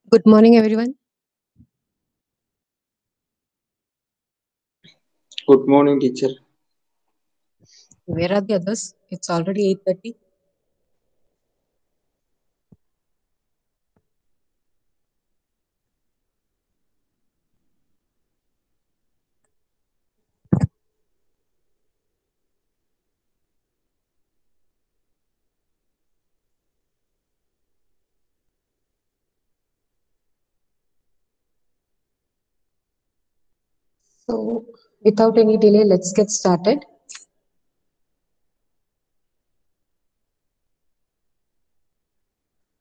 Good morning, everyone. Good morning, teacher. Where are the others? It's already 8:30. So, without any delay, let's get started.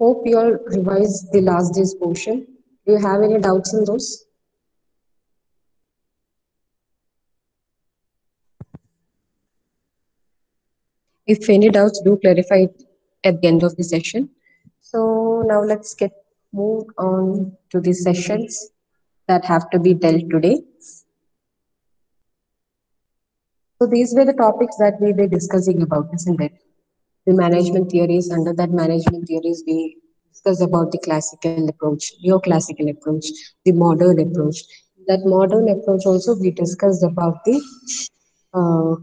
Hope you all revised the last day's portion. Do you have any doubts in those? If any doubts, do clarify it at the end of the session. So, now let's get moved on to the sessions that have to be dealt today. So, these were the topics that we were discussing about, isn't it? The management theories. Under that management theories, we discussed about the classical approach, neoclassical approach, the modern approach. That modern approach also we discussed about the uh,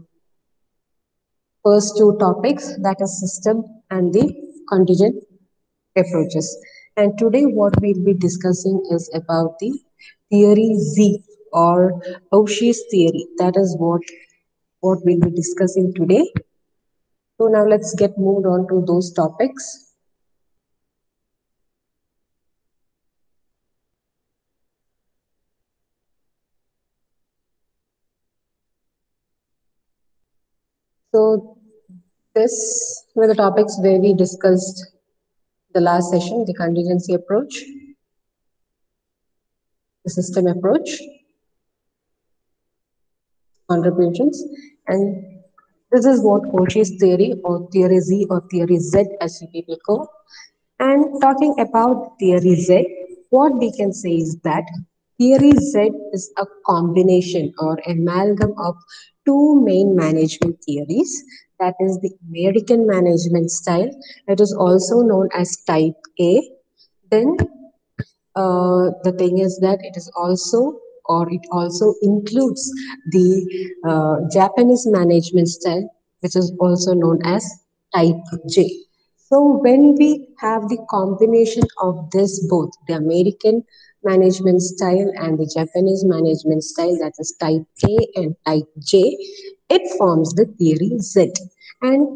first two topics, that is system and the contingent approaches. And today what we'll be discussing is about the theory Z or Cauchy's theory. That is what we'll be discussing today. So now let's get moved on to those topics. So this were the topics where we discussed the last session, the contingency approach, the system approach, contributions, and this is what Cauchy's theory or theory Z or theory Z as you people call. And talking about theory Z, what we can say is that theory Z is a combination or amalgam of two main management theories. That is the American management style. It is also known as type A. Then the thing is that it is also or it also includes the Japanese management style, which is also known as type J. So when we have the combination of this both, the American management style and the Japanese management style, that is type A and type J, it forms the theory Z. And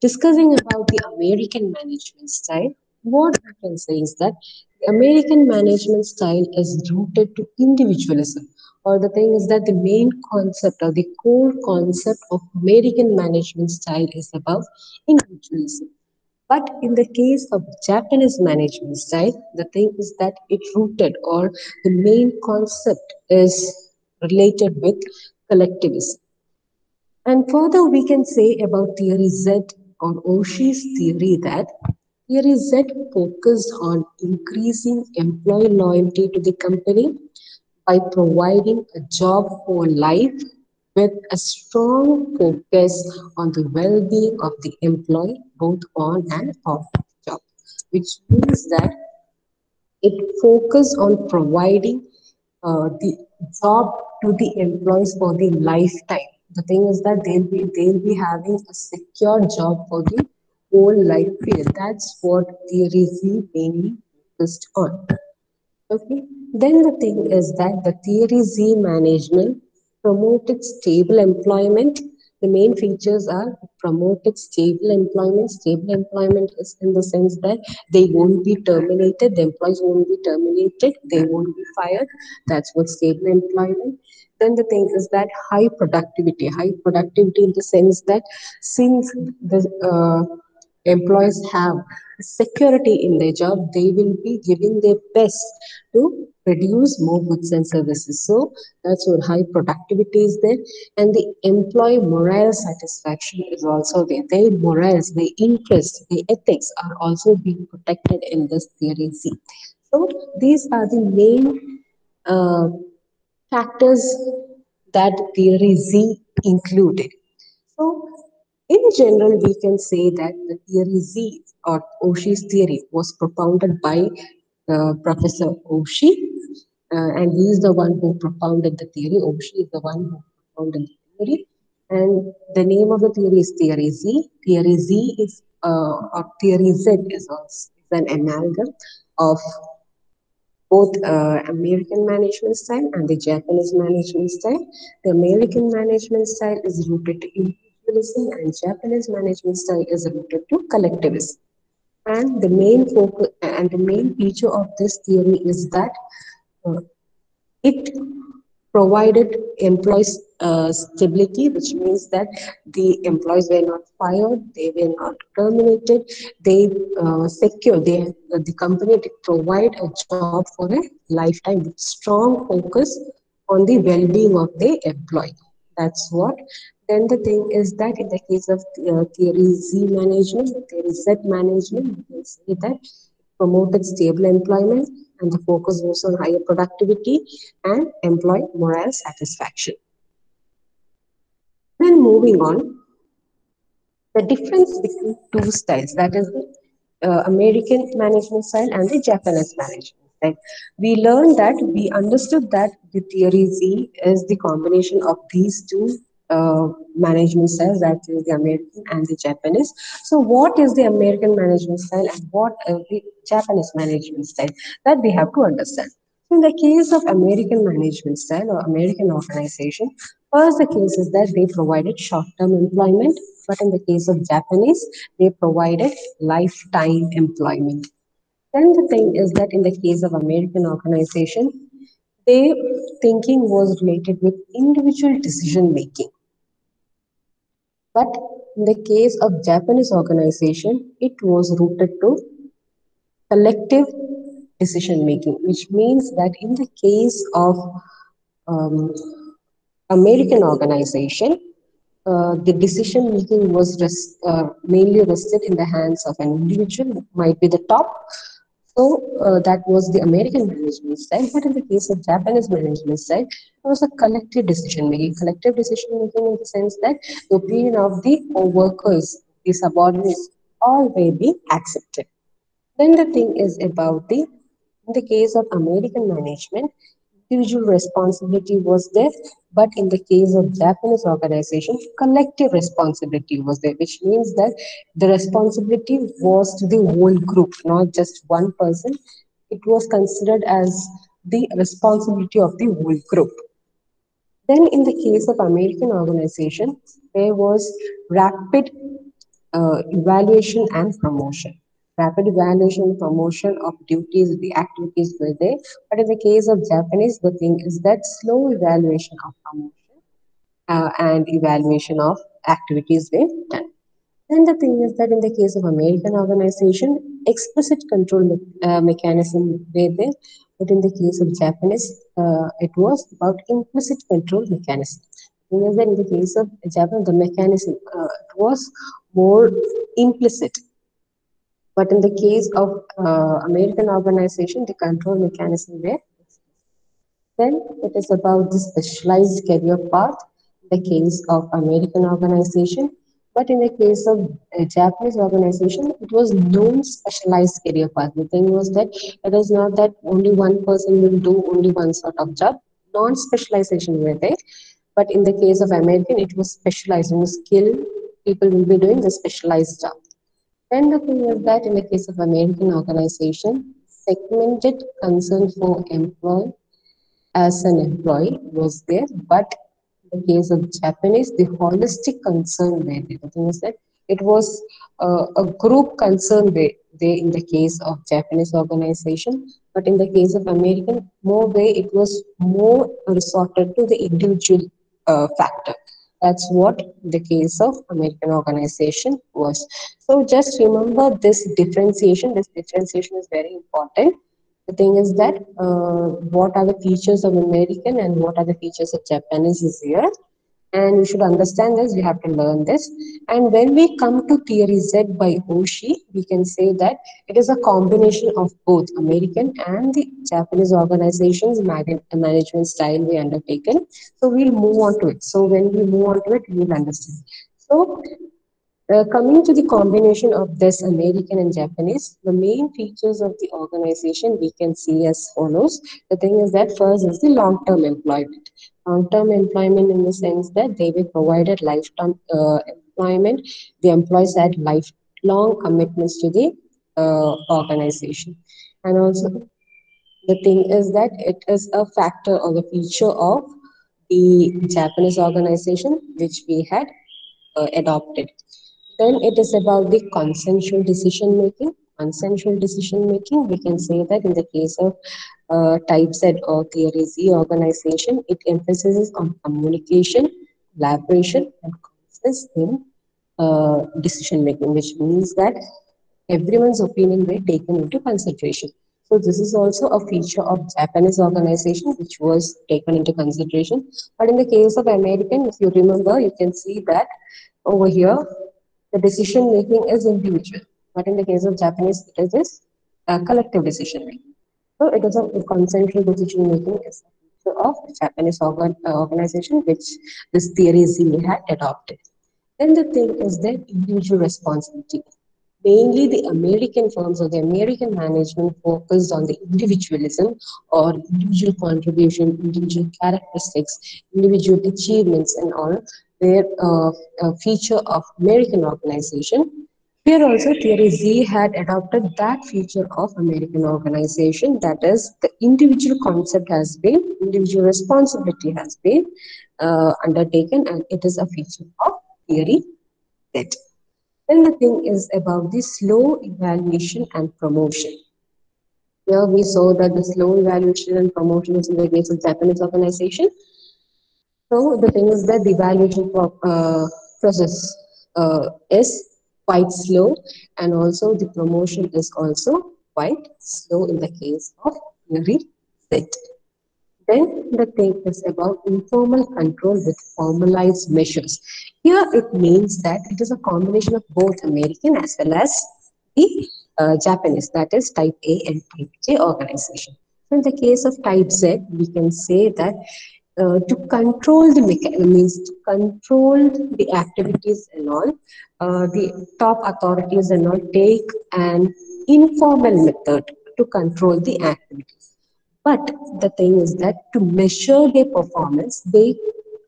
discussing about the American management style, what we can say is that the American management style is rooted to individualism, or the thing is that the main concept or the core concept of American management style is about individualism. But in the case of Japanese management style, the thing is that it rooted or the main concept is related with collectivism. And further, we can say about theory Z or Oshi's theory that theory Z focused on increasing employee loyalty to the company by providing a job for life with a strong focus on the well-being of the employee both on and off the job, which means that it focused on providing the job to the employees for the lifetime. The thing is that they'll be having a secure job for the whole life period. That's what theory Z mainly focused on. Okay. Then the thing is that the theory Z management promoted stable employment. The main features are promoted stable employment. Stable employment is in the sense that they won't be terminated, the employees won't be terminated, they won't be fired. That's what stable employment. Then the thing is that high productivity in the sense that since the employees have security in their job, they will be giving their best to produce more goods and services. So that's what high productivity is there. And the employee morale satisfaction is also there. Their morals, their interests, their ethics are also being protected in this theory Z. So these are the main uh, factors that theory Z included. So, in general, we can say that the theory Z or Oshi's theory was propounded by Professor Oshii, and he is the one who propounded the theory. Oshii is the one who propounded the theory, and the name of the theory is Theory Z. Theory Z is, or Theory Z is an amalgam of both American management style and the Japanese management style. The American management style is rooted to individualism, and Japanese management style is rooted to collectivism. And the main focus and the main feature of this theory is that uh, it provided employees stability, which means that the employees were not fired, they were not terminated, they the company did provide a job for a lifetime with strong focus on the well-being of the employee. That's what. Then the thing is that in the case of theory Z management, theory Z management, we can say that promoted stable employment, and the focus was on higher productivity and employee morale satisfaction. Then moving on, the difference between two styles, that is the American management style and the Japanese management style. We learned that we understood that the theory Z is the combination of these two management styles, that is the American and the Japanese. So, what is the American management style and what is the Japanese management style? That we have to understand. In the case of American management style or American organization, first the case is that they provided short-term employment, but in the case of Japanese, they provided lifetime employment. Then the thing is that in the case of American organization, their thinking was related with individual decision making. But in the case of Japanese organization, it was rooted to collective decision making, which means that in the case of um, American organization, the decision making was mainly rested in the hands of an individual, might be the top. So that was the American management style. But in the case of Japanese management style, it was a collective decision making. Collective decision making in the sense that the opinion of the workers, the subordinates, all may be accepted. Then the thing is about in the case of American management, individual responsibility was there, but in the case of Japanese organization, collective responsibility was there, which means that the responsibility was to the whole group, not just one person. It was considered as the responsibility of the whole group. Then, in the case of American organization, there was rapid evaluation and promotion. Rapid evaluation and promotion of duties, the activities were there. But in the case of Japanese, the thing is that slow evaluation of promotion and evaluation of activities were done. And the thing is that in the case of American organization, explicit control mechanism were there, but in the case of Japanese, it was about implicit control mechanism. The thing is that in the case of Japan, the mechanism it was more implicit, but in the case of American organization, the control mechanism were. Then it is about the specialized career path in the case of American organization. But in the case of a Japanese organization, it was no specialized career path. The thing was that it is not that only one person will do only one sort of job. Non-specialization were there. But in the case of American, it was specialized in skill. People will be doing the specialized job. Then the thing is that in the case of American organization, segmented concern for employee as an employee was there, but in the case of Japanese, the holistic concern were there. The thing is that it was a group concern there in the case of Japanese organization, but in the case of American, more way it was more resorted to the individual factor. That's what the case of American organization was. So just remember this differentiation. This differentiation is very important. The thing is that what are the features of American and what are the features of Japanese is here. And you should understand this, you have to learn this. And when we come to Theory Z by Oshii, we can say that it is a combination of both American and the Japanese organizations management style we undertaken. So we'll move on to it. So when we move on to it, we will understand. So Coming to the combination of this American and Japanese, the main features of the organization we can see as follows. The thing is that first is the long-term employment. Long-term employment in the sense that they will provided lifetime employment. The employees had lifelong commitments to the organization. And also the thing is that it is a factor or the feature of the Japanese organization which we had adopted. Then it is about the consensual decision making. Consensual decision making, we can say that in the case of Type Z or Theory Z organization, it emphasizes on communication, collaboration, and consensus in decision making, which means that everyone's opinion were taken into consideration. So this is also a feature of Japanese organization which was taken into consideration. But in the case of American, if you remember, you can see that over here the decision making is individual. But in the case of Japanese, it is this collective decision making. So it is a consensual decision making is a feature of the Japanese organization which this theory Z had adopted. Then the thing is that individual responsibility. Mainly the American firms or the American management focused on the individualism or individual contribution, individual characteristics, individual achievements and all were a feature of American organization. Here also Theory Z had adopted that feature of American organization, that is the individual concept has been, individual responsibility has been undertaken and it is a feature of Theory Z. Then the thing is about the slow evaluation and promotion. Here we saw that the slow evaluation and promotion is in the case of Japanese organization. So the thing is that the evaluation process is quite slow, and also the promotion is also quite slow in the case of Theory Z. Then the thing is about informal control with formalized measures. Here it means that it is a combination of both American as well as the Japanese, that is type A and type J organization. So in the case of type Z, we can say that to control the mechanism means to control the activities and all, the top authorities and all take an informal method to control the activities. But the thing is that to measure their performance, they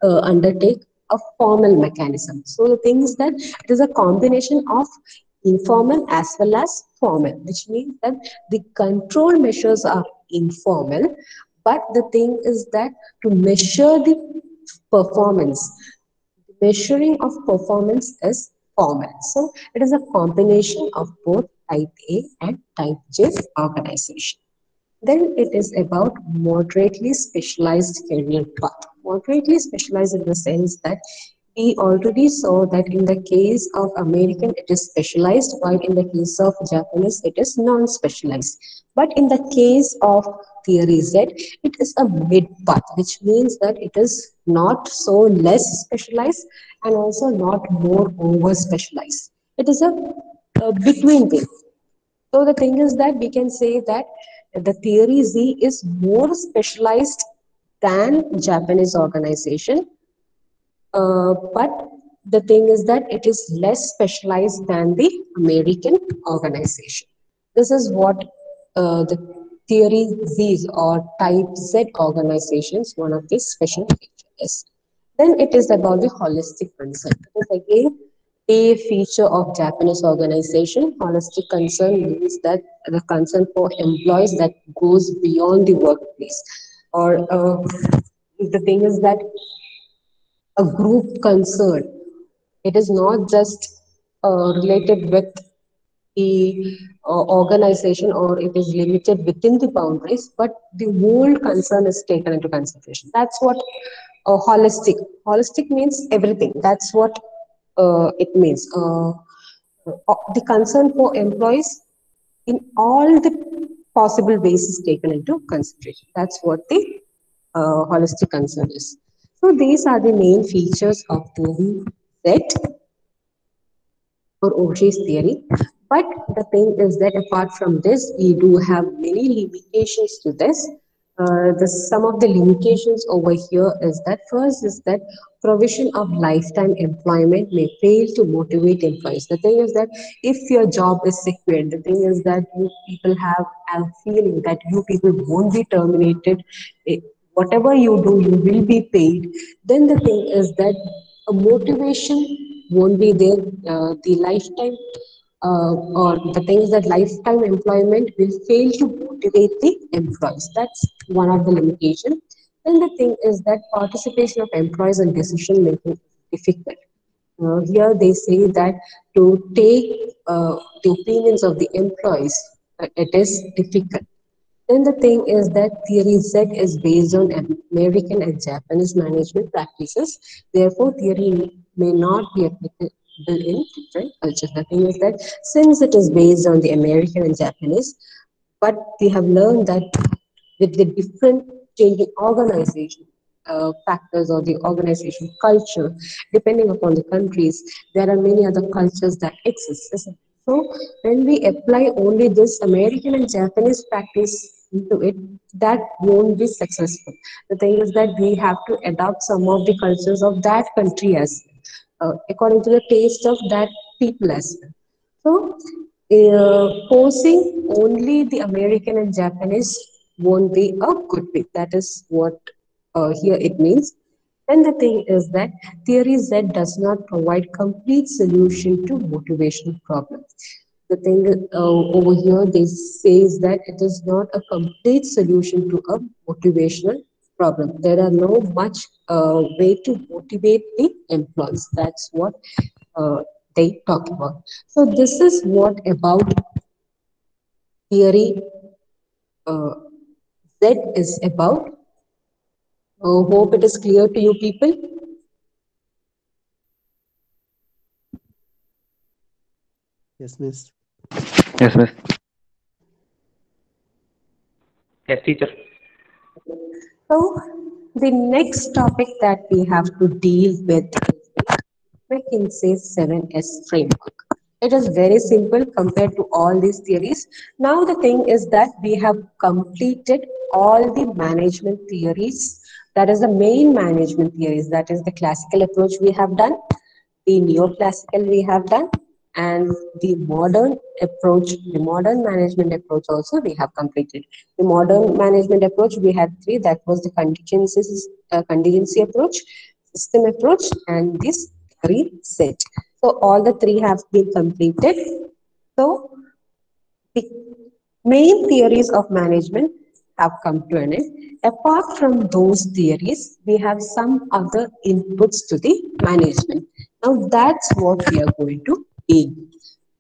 undertake a formal mechanism. So the thing is that it is a combination of informal as well as formal, which means that the control measures are informal, but the thing is that to measure the performance, measuring of performance is formal. So it is a combination of both type A and type J organization. Then it is about moderately specialized career path. Moderately specialized in the sense that we already saw that in the case of American it is specialized, while in the case of Japanese it is non-specialized. But in the case of Theory Z, it is a mid path, which means that it is not so less specialized and also not more over specialized. It is a between thing. So the thing is that we can say that the Theory Z is more specialized than Japanese organization, but the thing is that it is less specialized than the American organization. This is what the Theory Z's or Type Z organizations, one of the special features is. Then it is about the holistic concern. It is again a feature of Japanese organization. Holistic concern means that the concern for employees that goes beyond the workplace. Or the thing is that a group concern. It is not just related with the organization or it is limited within the boundaries, but the whole concern is taken into consideration. That's what holistic. Holistic means everything. That's what it means. The concern for employees in all the possible ways is taken into consideration. That's what the holistic concern is. So these are the main features of the Z or O'Shea's theory. But the thing is that apart from this, we do have many limitations to this. Some of the limitations over here is that first is that provision of lifetime employment may fail to motivate employees. The thing is that if your job is secured, the thing is that you people have a feeling that you people won't be terminated. Eh, Whatever you do, you will be paid. Then the thing is that a motivation won't be there. The lifetime or the thing is that lifetime employment will fail to motivate the employees. That's one of the limitations. Then the thing is that participation of employees in decision making is difficult. Here they say that to take the opinions of the employees, it is difficult. Then the thing is that theory Z is based on American and Japanese management practices. Therefore, theory may not be applicable in different cultures. The thing is that since it is based on the American and Japanese, but we have learned that with the different changing organization factors or the organization culture, depending upon the countries, there are many other cultures that exist. Isn't it? So when we apply only this American and Japanese practice into it, that won't be successful. The thing is that we have to adopt some of the cultures of that country as well, according to the taste of that people as well. So, forcing only the American and Japanese won't be a good thing. That is what here it means. And the thing is that theory Z does not provide complete solution to motivational problems. The thing over here they says that it is not a complete solution to a motivational problem. There are no much way to motivate the employees. That's what uh, they talk about. So this is what about theory Z is about. Hope it is clear to you people. Yes, miss. Yes, miss. Yes, teacher. So the next topic that we have to deal with is McKinsey's 7S framework. It is very simple compared to all these theories. Now the thing is that we have completed all the management theories. That is the main management theories. That is the classical approach we have done, the neoclassical we have done, and the modern approach, the modern management approach also we have completed. The modern management approach we had three. That was the contingency approach, system approach, and this theory set. So all the three have been completed. So the main theories of management have come to an end. Apart from those theories, we have some other inputs to the management. Now that's what we are going to deal.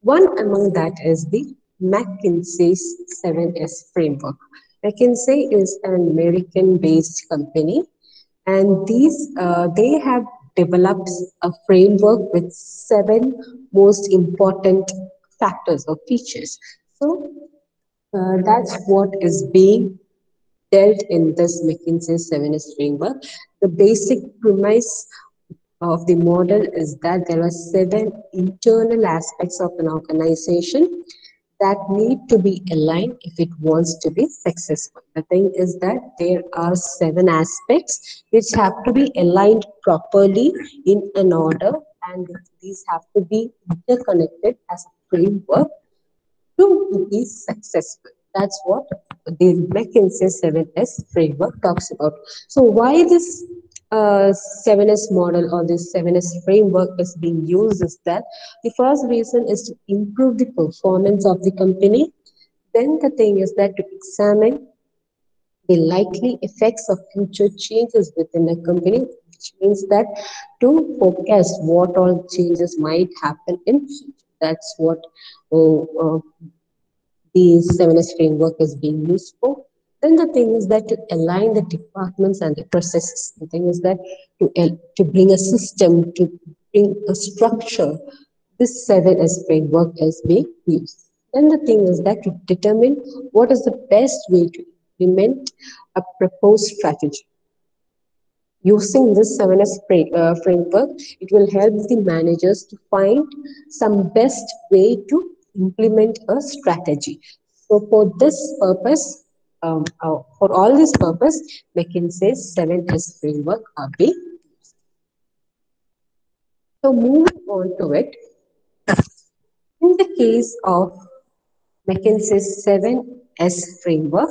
One among that is the McKinsey's 7S framework. McKinsey is an American-based company, and these they have developed a framework with seven most important factors or features. So that's what is being dealt in this McKinsey 7S framework. The basic premise of the model is that there are seven internal aspects of an organization that need to be aligned if it wants to be successful. The thing is that there are seven aspects which have to be aligned properly in an order, and these have to be interconnected as a framework to be successful. That's what the McKinsey 7S framework talks about. So, why this 7S model or this 7S framework is being used is that the first reason is to improve the performance of the company. Then the thing is that to examine the likely effects of future changes within a company, which means that to forecast what all changes might happen in future. That's what the 7S framework is being used for. Then the thing is that to align the departments and the processes. The thing is that to bring a system, to bring a structure, this 7S framework is being used. Then the thing is that to determine what is the best way to implement a proposed strategy. Using this 7S framework, it will help the managers to find some best way to implement a strategy. So for this purpose, for all this purpose, McKinsey's 7S framework are being used. So moving on to it, in the case of McKinsey's 7S framework,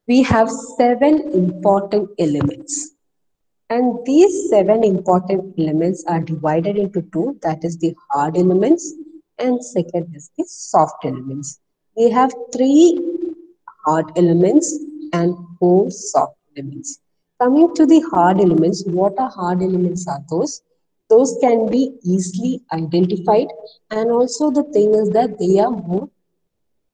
we have seven important elements. And these seven important elements are divided into two, that is the hard elements, and second is the soft elements. We have three hard elements and four soft elements. Coming to the hard elements, what are hard elements are those? Those can be easily identified, and also the thing is that they are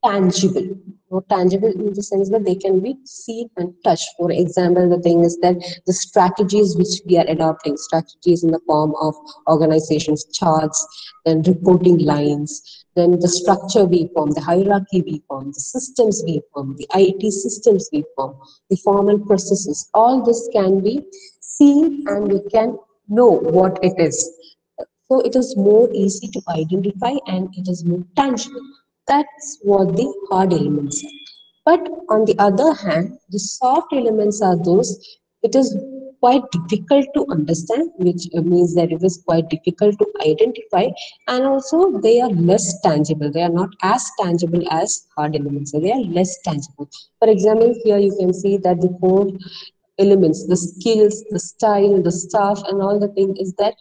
tangible. More tangible in the sense that they can be seen and touched. For example, the thing is that the strategies which we are adopting, strategies in the form of organizations, charts, then reporting lines, then the structure we form, the hierarchy we form, the systems we form, the IT systems we form, the formal processes, all this can be seen and we can know what it is. So it is more easy to identify and it is more tangible. That's what the hard elements are. But on the other hand, the soft elements are those it is quite difficult to understand, which means that it is quite difficult to identify, and also they are less tangible. They are not as tangible as hard elements, so they are less tangible. For example, here you can see that the four elements, the skills, the style, the staff, and all the thing is that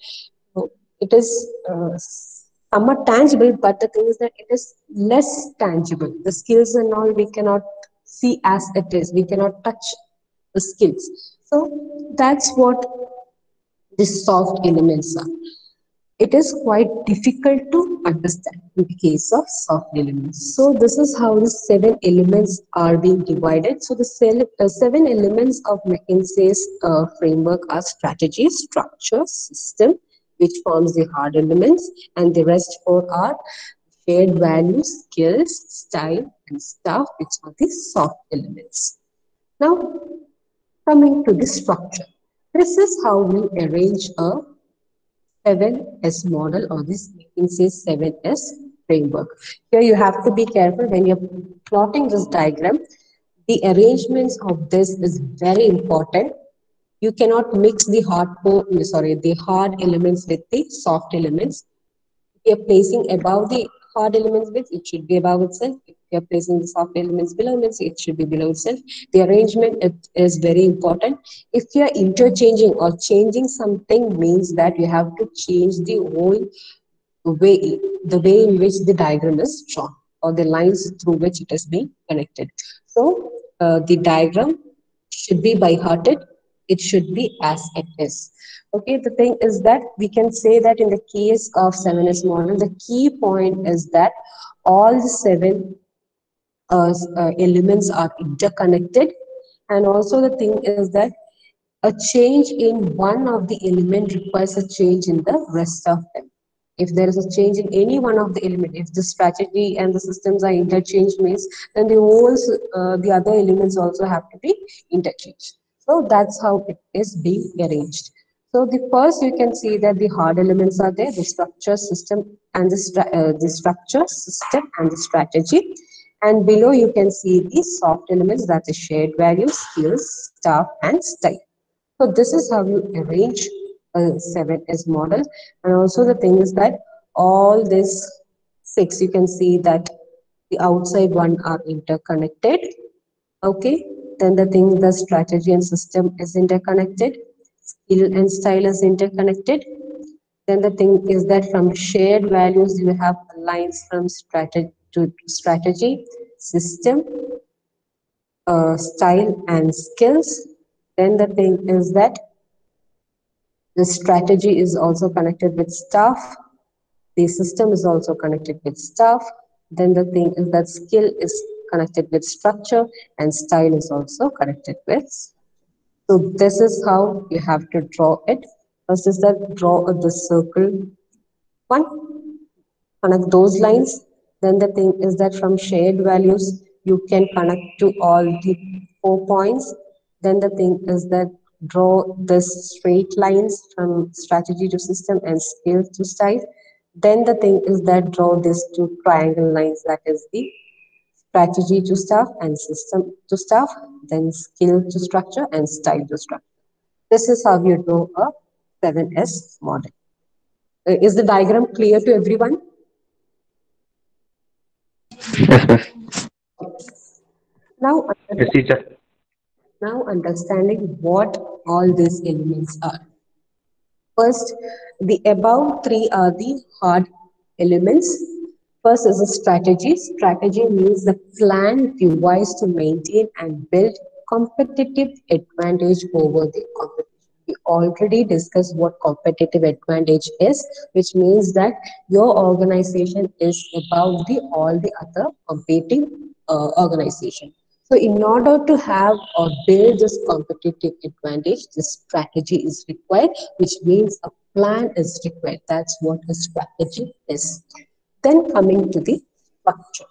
it is somewhat tangible, but the thing is that it is less tangible. The skills and all we cannot see as it is. We cannot touch the skills. So that's what the soft elements are. It is quite difficult to understand in the case of soft elements. So this is how the seven elements are being divided. So the seven elements of McKinsey's framework are strategy, structure, system, which forms the hard elements, and the rest four are shared values, skills, style, and stuff, which are the soft elements. Now, coming to the structure. This is how we arrange a 7S model or this McKinsey's 7S framework. Here you have to be careful when you're plotting this diagram. The arrangements of this is very important. You cannot mix the the hard elements with the soft elements. If you're placing above the hard elements bits, it should be above itself. If you're placing the soft elements below means it should be below itself. The arrangement is very important. If you're interchanging or changing something means that you have to change the whole way, the way in which the diagram is drawn or the lines through which it is being connected. So the diagram should be by hearted. It should be as it is. Okay, the thing is that we can say that in the case of 7S model, the key point is that all the seven elements are interconnected, and also the thing is that a change in one of the element requires a change in the rest of them. If there is a change in any one of the element, if the strategy and the systems are interchanged means, then the other elements also have to be interchanged. So that's how it is being arranged. So the first you can see that the hard elements are there, the structure, system, and the structure, system, and the strategy. And below you can see the soft elements, that is shared values, skills, staff, and style. So this is how you arrange a 7S model. And also the thing is that all these six, you can see that the outside one are interconnected. Okay. Then the thing, the strategy and system is interconnected. Skill and style is interconnected. Then the thing is that from shared values, you have lines from strategy to strategy, system, style, and skills. Then the thing is that the strategy is also connected with staff. The system is also connected with staff. Then the thing is that skill is connected with structure and style is also connected with. So this is how you have to draw it. First is that draw the circle one, connect those lines. Then the thing is that from shared values, you can connect to all the 4 points. Then the thing is that draw the straight lines from strategy to system and skill to style. Then the thing is that draw these two triangle lines, that is the strategy to staff and system to staff, then skill to structure and style to structure. This is how you draw a 7S model. Is the diagram clear to everyone? Yes, miss. Now, Yes, teacher. now understanding what all these elements are. First, the above three are the hard elements. First is a strategy. Strategy means the plan devised to maintain and build competitive advantage over the competition. We already discussed what competitive advantage is, which means that your organization is above the all the other competing organization. So, in order to have or build this competitive advantage, this strategy is required, which means a plan is required. That's what a strategy is. Then, coming to the structure.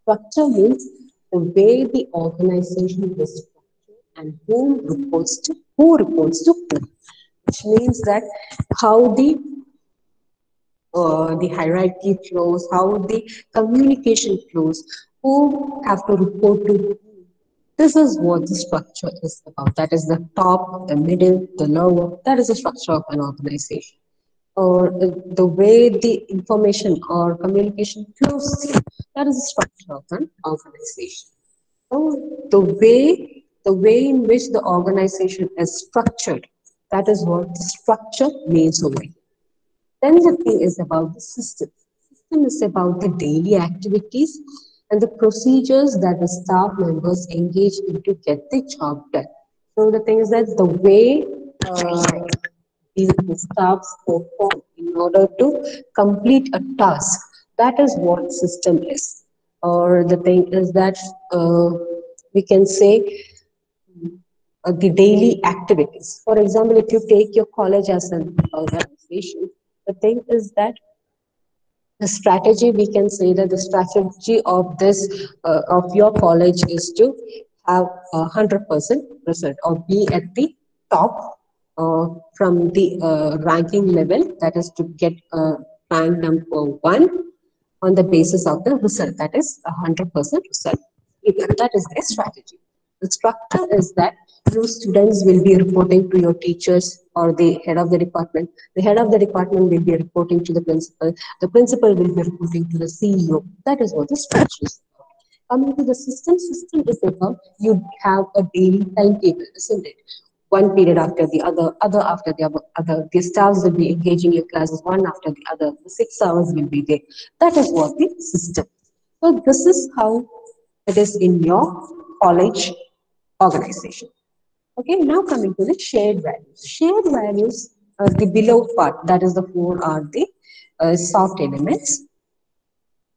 Structure means the way the organization is structured and who reports to whom, which means that how the hierarchy flows, how the communication flows, who have to report to whom. This is what the structure is about. That is the top, the middle, the lower. That is the structure of an organization. Or the way the information or communication flows through. That is the structure of an organization. So the way in which the organization is structured, that is what the structure means over here. Then the thing is about the system. System is about the daily activities and the procedures that the staff members engage in to get the job done. So the thing is that the way the staffs perform in order to complete a task, that is what system is. Or the thing is that we can say the daily activities. For example, if you take your college as an organization, the thing is that the strategy, we can say that the strategy of this of your college is to have 100% result or be at the top from the ranking level, that is to get rank number one on the basis of the result, that is 100% result. That is their strategy. The structure is that your students will be reporting to your teachers or the head of the department. The head of the department will be reporting to the principal. The principal will be reporting to the CEO. That is what the structure is about. Coming to the system, system is about you have a daily timetable, isn't it? One period after the other, other after the other. The staffs will be engaging in classes one after the other. The 6 hours will be there. That is what the system. So this is how it is in your college organization. Okay, now coming to the shared values. Shared values, the below part, that is the four are the soft elements.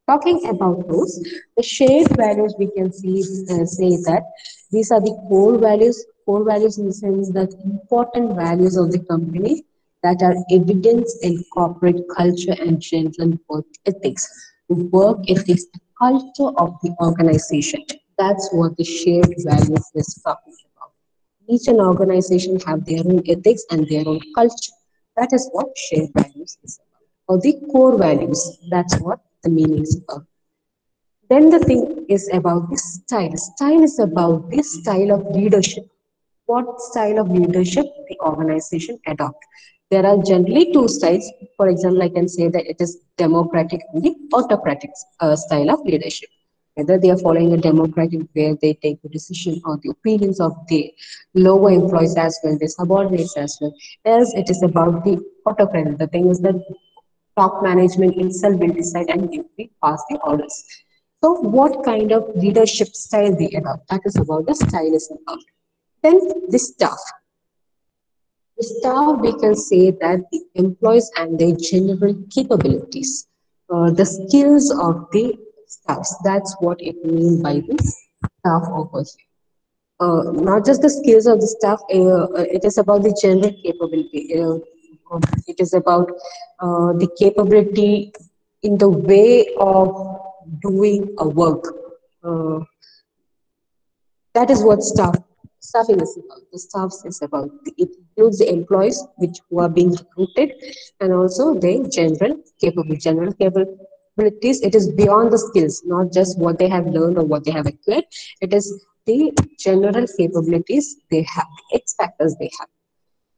Talking about those, the shared values we can say that these are the core values. Core values in the sense that important values of the company that are evidence in corporate culture and general work ethics. The work ethics, the culture of the organization. That's what the shared values is talking about. Each an organization have their own ethics and their own culture. That is what shared values is about. Or the core values. That's what the meaning is about. Then the thing is about the style. Style is about the style of leadership. What style of leadership the organization adopt? There are generally two styles. For example, I can say that it is democratic and the autocratic style of leadership. Whether they are following a democratic where they take the decision or the opinions of the lower employees as well, the subordinates as well, as it is about the autocratic. The thing is that top management itself will decide and give the pass the orders. So what kind of leadership style they adopt? That is about the style is about. Then the staff. The staff, we can say that the employees and their general capabilities, the skills of the staffs. That's what it means by the staff over here. Not just the skills of the staff, it is about the general capability. It is about the capability in the way of doing a work. Uh, that is what staffing is about. The staffs is about. It includes the employees which who are being recruited and also the general capabilities. It is beyond the skills, not just what they have learned or what they have acquired. It is the general capabilities they have, the X factors they have.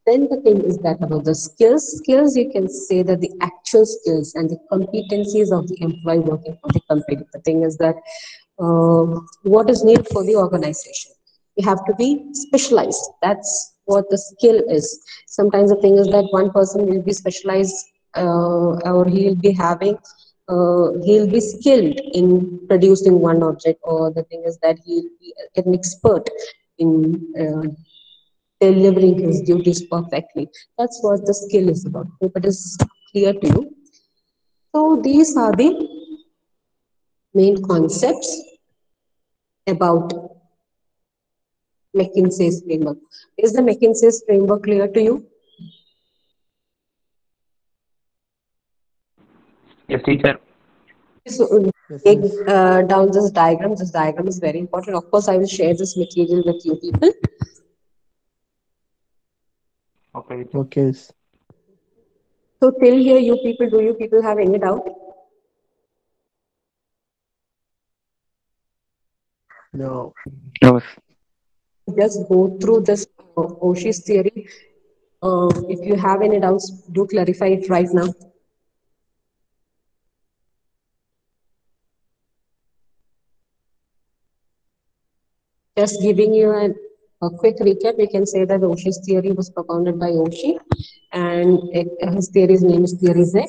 Then the thing is that about the skills. Skills, you can say that the actual skills and the competencies of the employee working for the company. The thing is that what is needed for the organization. You have to be specialized. That's what the skill is. Sometimes the thing is that one person will be specialized or he'll be having he'll be skilled in producing one object, or the thing is that he'll be an expert in delivering his duties perfectly. That's what the skill is about. Hope it is clear to you. So these are the main concepts about McKinsey's framework. Is the McKinsey's framework clear to you? Yes, teacher. So Yes, take miss. down this diagram. This diagram is very important. Of course, I will share this material with you people. Okay, teacher. Okay, miss. So till here, you people, do you people have any doubt? No. No, miss. Just go through this Oshi's theory. If you have any doubts, do clarify it right now. Just giving you a quick recap, we can say that Oshi's theory was propounded by Oshi, and his theory's name is Theory Z,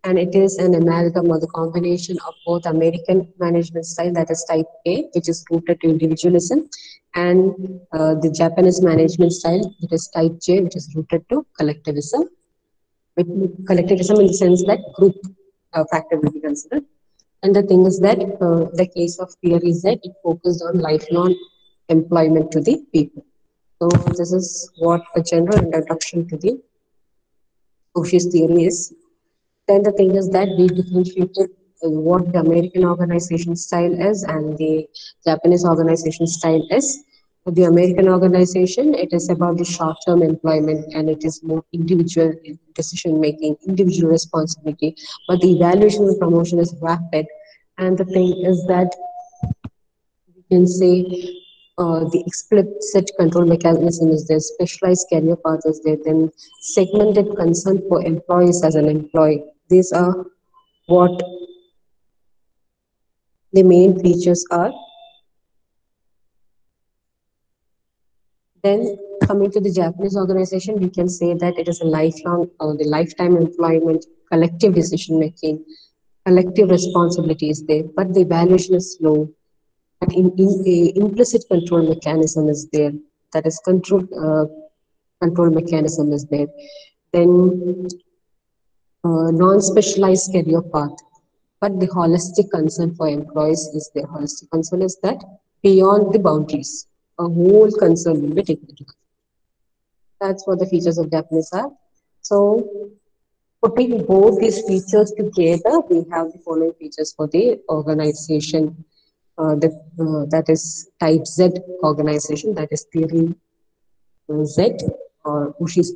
and it is an amalgam or the combination of both American management style, that is Type A, which is rooted to individualism, and the Japanese management style, that is Type J, which is rooted to collectivism. With collectivism in the sense that group factor will be considered. And the thing is that the case of Theory Z, it focused on lifelong employment to the people. So this is what a general introduction to the Oshi's theory is. Then the thing is that we differentiated what the American organization style is and the Japanese organization style is. The American organization, it is about the short-term employment and it is more individual decision making, individual responsibility. But the evaluation and promotion is rapid. And the thing is that we can say the explicit control mechanism is there, specialized career path is there, then segmented concern for employees as an employee. These are what the main features are. Then coming to the Japanese organization, we can say that it is a lifelong or the lifetime employment, collective decision making, collective responsibility is there, but the evaluation is slow. But in a implicit control mechanism is there. That is control mechanism is there. Then non-specialized career path. But the holistic concern for employees is the holistic concern is that beyond the boundaries, a whole concern will be taken into account. That's what the features of Japanese are. So putting both these features together, we have the following features for the organization. That is type Z organization, that is theory Z or Ushi's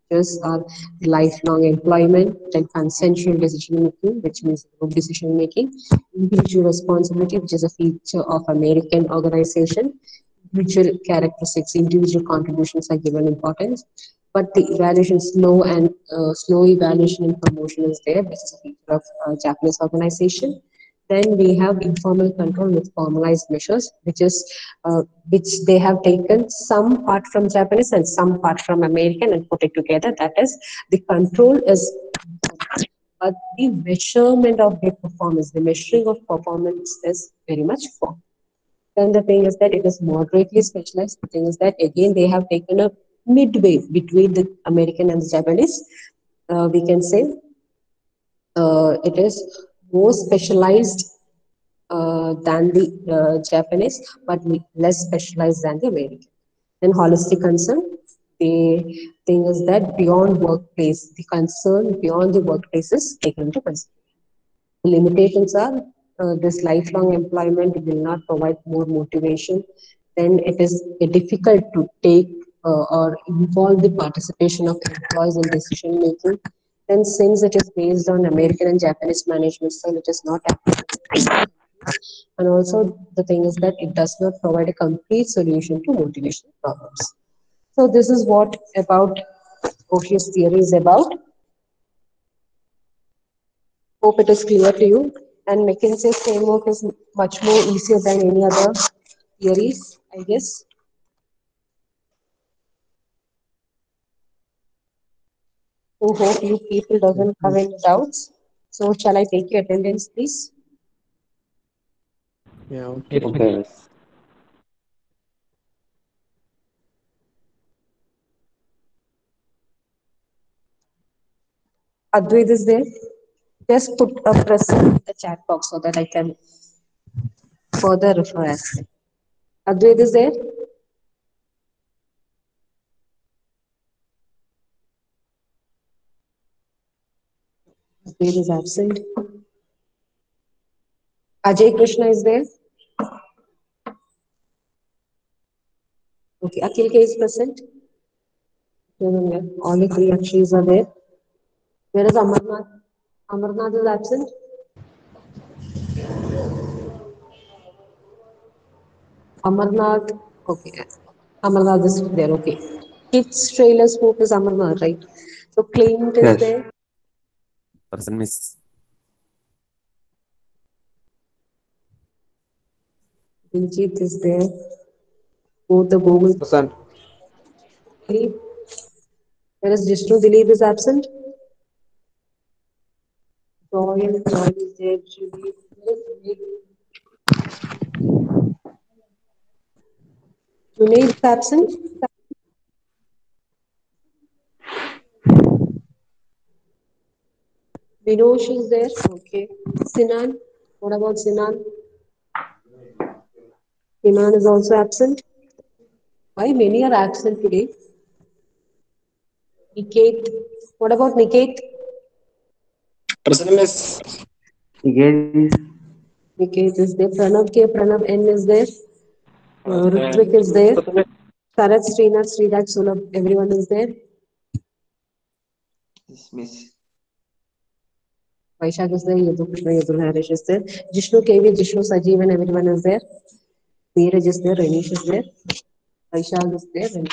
features are lifelong employment, then consensual decision making, which means group decision making, individual responsibility, which is a feature of American organization, individual characteristics, individual contributions are given importance, but the evaluation slow and slow evaluation and promotion is there, which is a feature of Japanese organization. Then we have informal control with formalized measures, which they have taken some part from Japanese and some part from American and put it together. That is, the control is, but the measurement of their performance, the measuring of performance is very much form. Then the thing is that it is moderately specialized. The thing is that again they have taken a midway between the American and the Japanese. We can say it is more specialized than the Japanese, but less specialized than the American. Then holistic concern, the thing is that beyond workplace, the concern beyond the workplace is taken into consideration. The limitations are this lifelong employment will not provide more motivation. Then it is difficult to take or involve the participation of employees in decision making. Then since it is based on American and Japanese management style, it is not applicable. And also the thing is that it does not provide a complete solution to motivation problems. So this is what about Cauchy's theory is about. Hope it is clear to you. And McKinsey's framework is much more easier than any other theories, I guess. So hope you people Yes, doesn't have miss. any doubts. So shall I take your attendance, please? Yeah, Yes, okay. miss. Okay, miss. Advait is there. Just put a press in the chat box so that I can further refer as. Advait is there. Advait is absent. Ajay Krishna is there. Okay, Akhil K is present. No, no, no. All the three Akshis are there. Where is Amarnath? Amarnath is absent. Amarnath. Okay. Amarnath is there. Okay. Kids trailer spook is Amarnath, right? So Clint is Yes. there. Person miss. Diljit is there. Both the Google. Present. Dilip. Whereas Vishnu Dilip is absent. Joy is there. Julie. Junaid is absent. Vinosh is there. Okay. Sinan. What about Sinan? Sinan is also absent. Why many are absent today? Niket. What about Niket? Present miss. Yes. Niket is there. Pranav K. Pranav N is there. Ritvik is there. Sarath, Srinath, Sridhar, Sulabh. Everyone is there. Yes, miss. Vaishak is there. Yadu Krishna, Yadu Harish is there. Jishnu KV, Jishnu Sajeev, and everyone is there. Neeraj is there. Renish is there. Vaishak is there.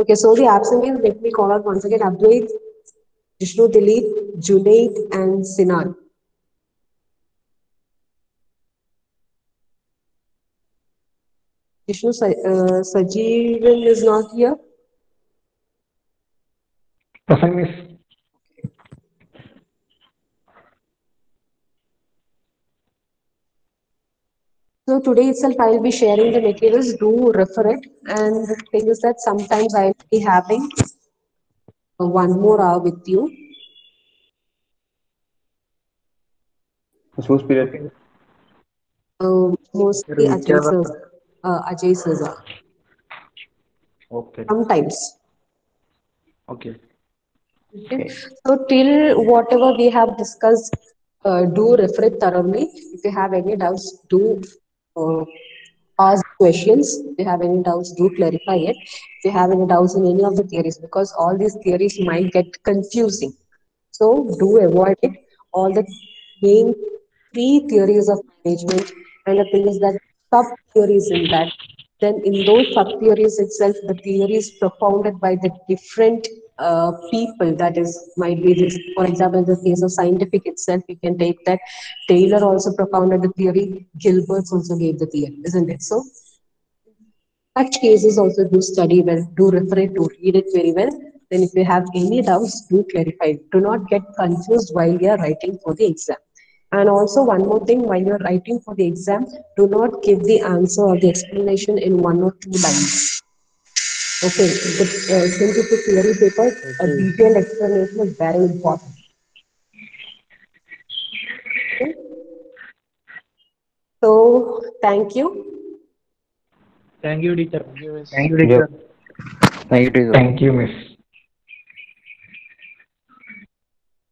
Okay, so the absent is, let me call out once again, Abdul, Vishnu, Dilip, Junaid, and Sinan. Vishnu Sajeevan is not here. Present, miss. So today itself I'll be sharing the materials, do refer it. And the thing is that sometimes I'll be having one more hour with you. Whose period? Okay. Mostly Ajay Teacher. sir, Ajay sir. Okay. Sometimes. Okay. Okay. Okay. So till whatever we have discussed, do refer it thoroughly. If you have any doubts, do uh, ask questions. If you have any doubts, do clarify it. If you have any doubts in any of the theories, because all these theories might get confusing. So do avoid it. All the main three theories of management, and the thing is that sub theories in that. Then in those sub theories itself, the theories propounded by the different people. That is, might be this. For example, in the case of scientific itself, we can take that Taylor also propounded the theory. Gilbert's also gave the theory, isn't it? So such cases also do study well, do refer it, do read it very well. Then if you have any doubts, do clarify. Do not get confused while you are writing for the exam. And also one more thing, while you're writing for the exam, do not give the answer or the explanation in one or two lines. Okay, since it's a theory paper, a Okay. detailed explanation is very important. Okay? So thank you. Thank you, teacher. Thank you, Thank miss. you, Yep. teacher. Thank you, teacher. Thank you, miss.